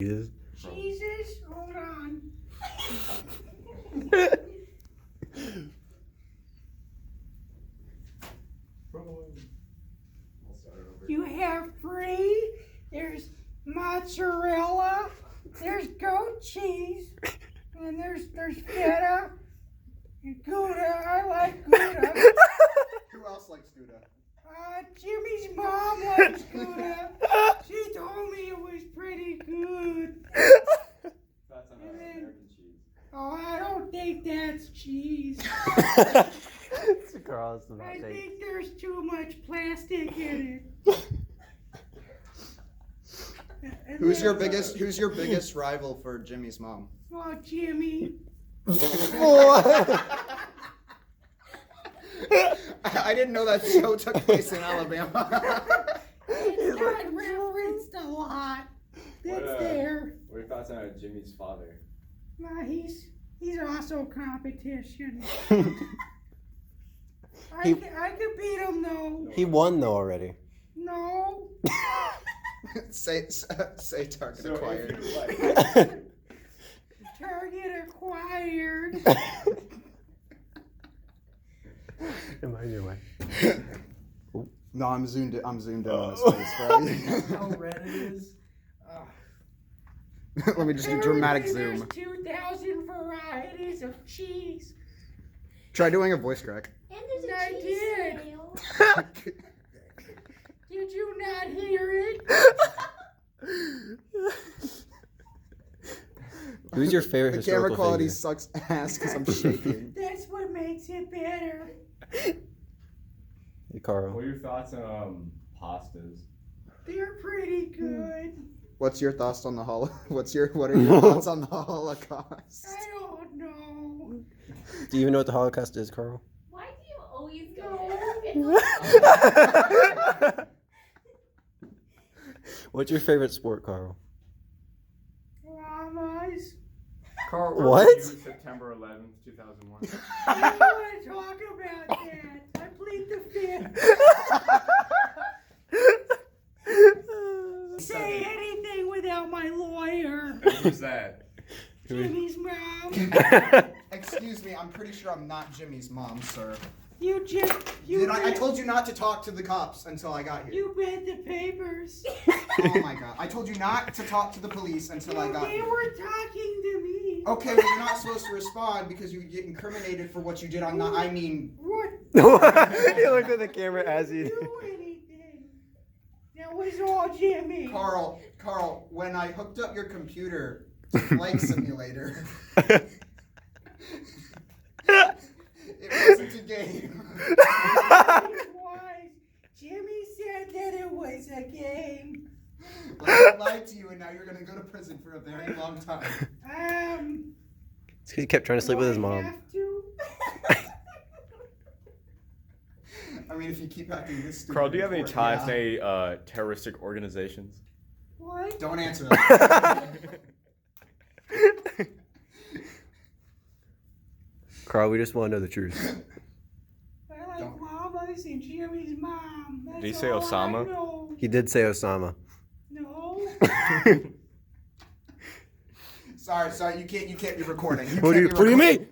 Jesus. Jesus, hold on. You have brie, there's mozzarella, there's goat cheese, and there's feta, and Gouda. I like Gouda. Who else likes Gouda? Jimmy's mom likes Gouda. She told me it was pretty good. That's on American cheese. Oh, I don't think that's cheese. Carl's I think there's too much plastic in it. And Who's your then- biggest rival for Jimmy's mom? Oh, Jimmy. I didn't know that show took place in Alabama. It's not referenced a lot. That's there. What are your thoughts on Jimmy's father? He's also competition. He- I could beat him though. He won though already. No. say target acquired. If you, like, Target acquired. Am I in your way? No, I'm zoomed in on his face, right? How red it is. Let me just do dramatic Apparently zoom. There's 2,000 varieties of cheese. Try doing a voice crack. And there's a I cheese did. sale. Did you not hear it? Who's your favorite The historical camera quality figure? sucks ass because I'm shaking. That's what makes it better. Hey, Carl. what are your thoughts on pastas? They're pretty good. What are your thoughts on the thoughts on the Holocaust? I don't know. Do you even know what the Holocaust is, Carl? Why do you always go No. there? What's your favorite sport, Carl? Llamas. Carl, What? were you September 11th, 2001? I don't want to talk about that. I plead the fifth. Say anything without my lawyer. Who's that? Jimmy's mom. Excuse me, I'm pretty sure I'm not Jimmy's mom, sir. You just I told you not to talk to the cops until I got here. You read the papers. Oh my god. I told you not to talk to the police until I got They here. were talking to me. Okay, well you're not supposed to respond because you get incriminated for what you did on the What? You looked at the camera as You you. do anything. That was all Jimmy. Carl, when I hooked up your computer to Flight Simulator, it wasn't a game. It was. Jimmy said that it was a game. I lied to you and now you're gonna go to prison for a very long time. He kept trying to sleep with his do I mom. have to? I mean, if you keep acting this stupid. Carl, do you have any in court, ties to yeah. any terroristic organizations? What? Don't answer that. Carl, we just want to know the truth. I like llamas and Jimmy's mom. That's Did he say all Osama? I know. He did say Osama. No. Sorry, you can't be recording. What do you mean?